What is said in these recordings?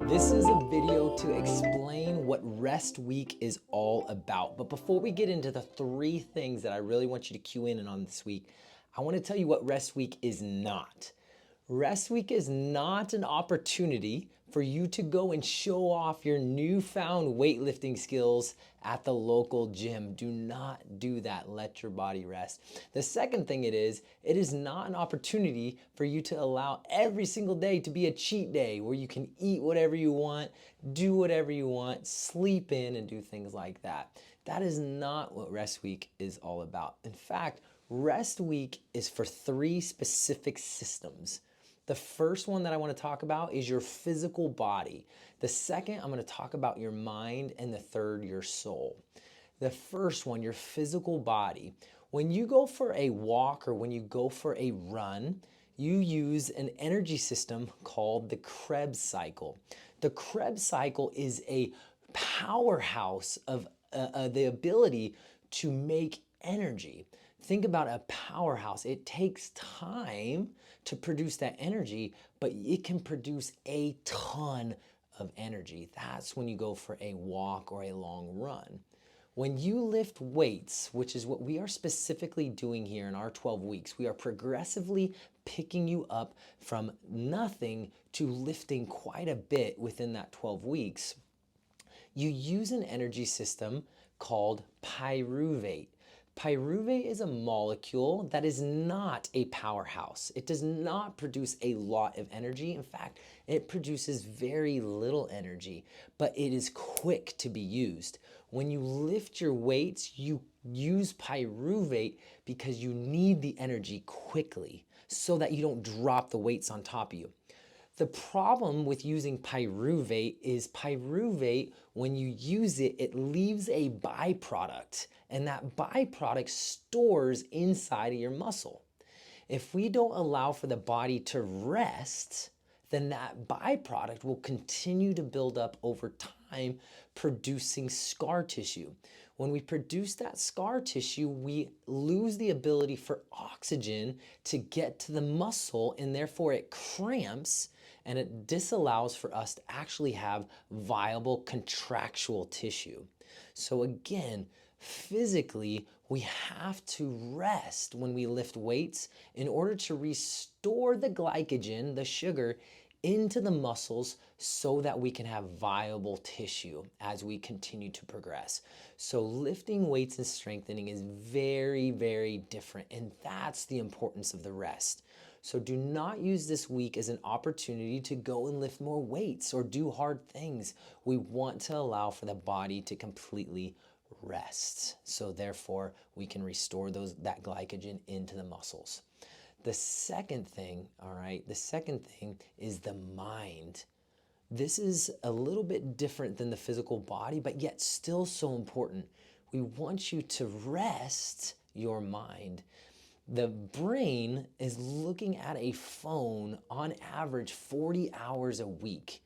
This is a video to explain what Rest Week is all about. But before we get into the 3 things that I really want you to cue in on this week, I want to tell you what Rest Week is not. Rest Week is not an opportunity for you to go and show off your newfound weightlifting skills at the local gym. Do not do that. Let your body rest. The second thing it is not an opportunity for you to allow every single day to be a cheat day where you can eat whatever you want, do whatever you want, sleep in, and do things like that. That is not what Rest Week is all about. In fact, Rest Week is for 3 specific systems. The first one that I want to talk about is your physical body. The second, I'm going to talk about your mind, and the third, your soul. The first one, your physical body. When you go for a walk or when you go for a run, you use an energy system called the Krebs cycle. The Krebs cycle is a powerhouse of the ability to make energy. Think about a powerhouse. It takes time to produce that energy, but it can produce a ton of energy. That's when you go for a walk or a long run. When you lift weights, which is what we are specifically doing here in our 12 weeks, we are progressively picking you up from nothing to lifting quite a bit within that 12 weeks. You use an energy system called pyruvate. Pyruvate is a molecule that is not a powerhouse. It does not produce a lot of energy. In fact, it produces very little energy, but it is quick to be used. When you lift your weights, you use pyruvate because you need the energy quickly so that you don't drop the weights on top of you. The problem with using pyruvate is pyruvate, when you use it, it leaves a byproduct, and that byproduct stores inside of your muscle. If we don't allow for the body to rest, then that byproduct will continue to build up over time, producing scar tissue. When we produce that scar tissue, we lose the ability for oxygen to get to the muscle, and therefore it cramps, and it disallows for us to actually have viable contractual tissue. So again, physically, we have to rest when we lift weights in order to restore the glycogen, the sugar, into the muscles so that we can have viable tissue as we continue to progress. So lifting weights and strengthening is very, very different, and that's the importance of the rest. So do not use this week as an opportunity to go and lift more weights or do hard things. We want to allow for the body to completely rest. So therefore, we can restore that glycogen into the muscles. The second thing, is the mind. This is a little bit different than the physical body, but yet still so important. We want you to rest your mind. The brain is looking at a phone on average 40 hours a week.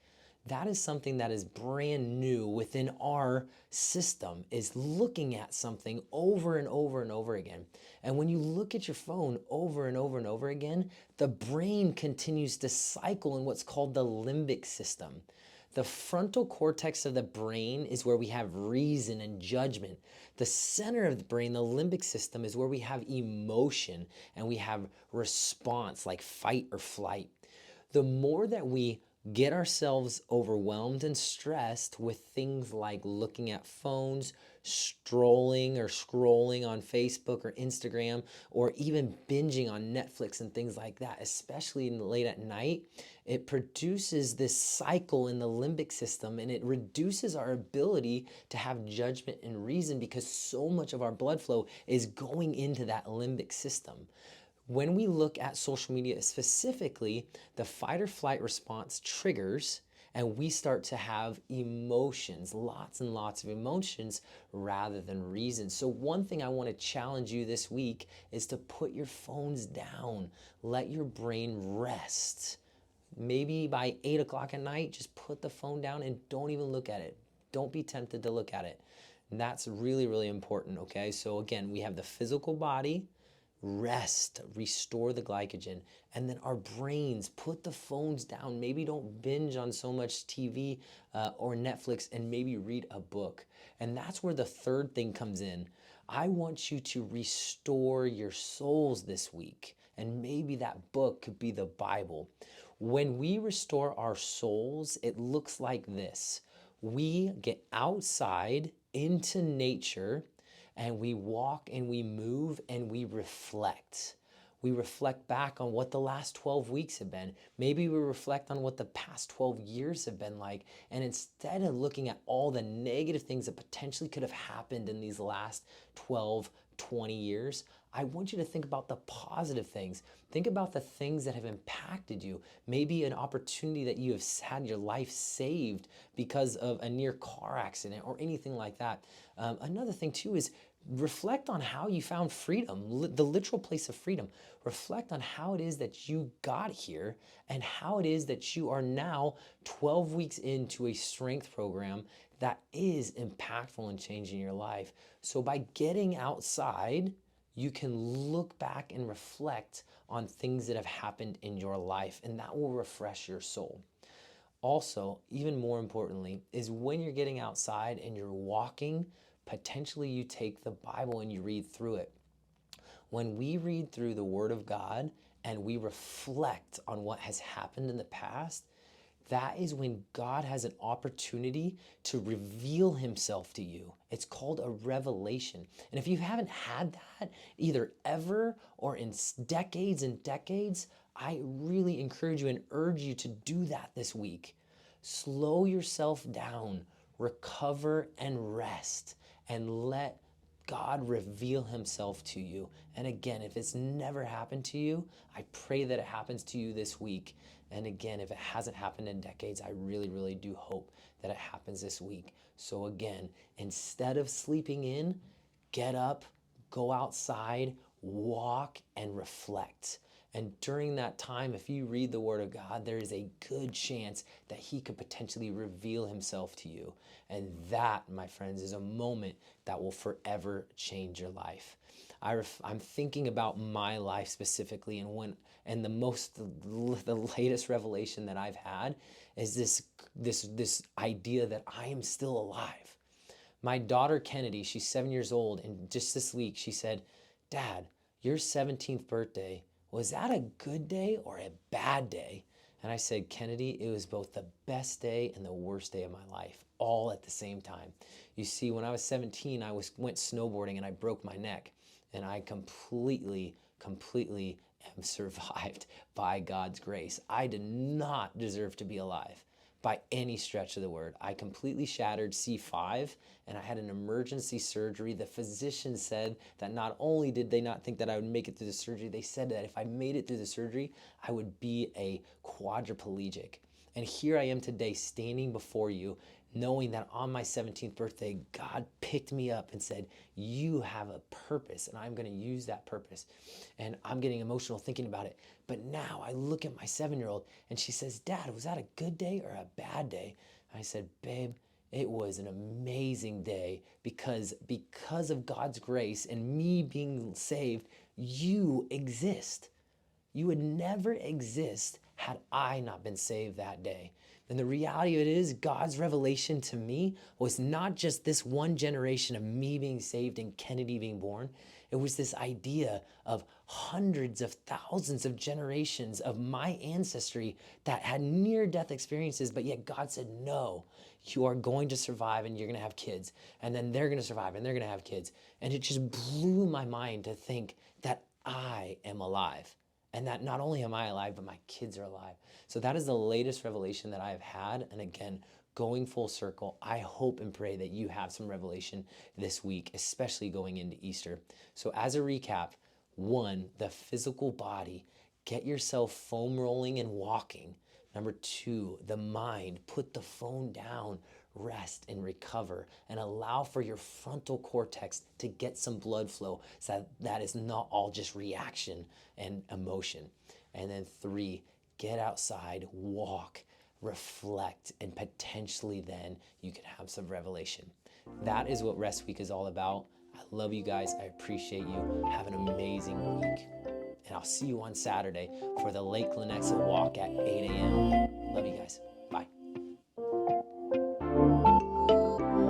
That is something that is brand new within our system, is looking at something over and over and over again. And when you look at your phone over and over and over again, the brain continues to cycle in what's called the limbic system. The frontal cortex of the brain is where we have reason and judgment. The center of the brain, the limbic system, is where we have emotion and we have response like fight or flight. The more that we get ourselves overwhelmed and stressed with things like looking at phones, strolling or scrolling on Facebook or Instagram, or even binging on Netflix and things like that, especially late at night, it produces this cycle in the limbic system, and it reduces our ability to have judgment and reason because so much of our blood flow is going into that limbic system. When we look at social media specifically, the fight or flight response triggers, and we start to have emotions, lots and lots of emotions rather than reason. So one thing I want to challenge you this week is to put your phones down. Let your brain rest. Maybe by 8 o'clock at night, just put the phone down and don't even look at it. Don't be tempted to look at it. And that's really, really important, okay? So again, we have the physical body, rest, restore the glycogen, and then our brains put the phones down. Maybe don't binge on so much TV or Netflix, and maybe read a book. And that's where the third thing comes in. I want you to restore your souls this week. And maybe that book could be the Bible. When we restore our souls, it looks like this. We get outside into nature and we walk and we move and we reflect. We reflect back on what the last 12 weeks have been. Maybe we reflect on what the past 12 years have been like. And instead of looking at all the negative things that potentially could have happened in these last 12, 20 years, I want you to think about the positive things. Think about the things that have impacted you. Maybe an opportunity that you have had your life saved because of a near car accident or anything like that. Another thing too is reflect on how you found freedom, the literal place of freedom. Reflect on how it is that you got here and how it is that you are now 12 weeks into a strength program that is impactful in changing your life. So by getting outside, you can look back and reflect on things that have happened in your life, and that will refresh your soul. Also, even more importantly, is when you're getting outside and you're walking, potentially you take the Bible and you read through it. When we read through the Word of God and we reflect on what has happened in the past, that is when God has an opportunity to reveal himself to you. It's called a revelation. And if you haven't had that either ever or in decades and decades, I really encourage you and urge you to do that this week. Slow yourself down, recover and rest, and let God reveal himself to you. And again, if it's never happened to you, I pray that it happens to you this week. And again, if it hasn't happened in decades, I really, really do hope that it happens this week. So again, instead of sleeping in, get up, go outside, walk, and reflect. And during that time, if you read the Word of God, there is a good chance that he could potentially reveal himself to you. And that, my friends, is a moment that will forever change your life. I'm thinking about my life specifically, and the latest revelation that I've had is this idea that I am still alive. My daughter Kennedy, she's 7 years old, and just this week she said, "Dad, your 17th birthday, was that a good day or a bad day?" And I said, "Kennedy, it was both the best day and the worst day of my life, all at the same time." You see, when I was 17, I went snowboarding and I broke my neck. And I completely am survived by God's grace. I did not deserve to be alive by any stretch of the word. I completely shattered C5 and I had an emergency surgery. The physician said that not only did they not think that I would make it through the surgery, they said that if I made it through the surgery, I would be a quadriplegic. And here I am today standing before you, knowing that on my 17th birthday, God picked me up and said, "You have a purpose, and I'm going to use that purpose." And I'm getting emotional thinking about it. But now I look at my 7-year-old and she says, "Dad, was that a good day or a bad day?" And I said, "Babe, it was an amazing day because of God's grace and me being saved, you exist. You would never exist had I not been saved that day." And the reality of it is, God's revelation to me was not just this one generation of me being saved and Kennedy being born. It was this idea of hundreds of thousands of generations of my ancestry that had near-death experiences, but yet God said, "No, you are going to survive and you're going to have kids." And then they're going to survive and they're going to have kids. And it just blew my mind to think that I am alive. And that not only am I alive, but my kids are alive. So that is the latest revelation that I have had. And again, going full circle, I hope and pray that you have some revelation this week, especially going into Easter. So as a recap, 1, the physical body, get yourself foam rolling and walking. Number 2, the mind, put the phone down, rest and recover, and allow for your frontal cortex to get some blood flow so that is not all just reaction and emotion. And then 3, get outside, walk, reflect, and potentially then you can have some revelation. That is what Rest Week is all about. I love you guys. I appreciate you. Have an amazing week. And I'll see you on Saturday for the Lake Lenexa walk at 8 a.m.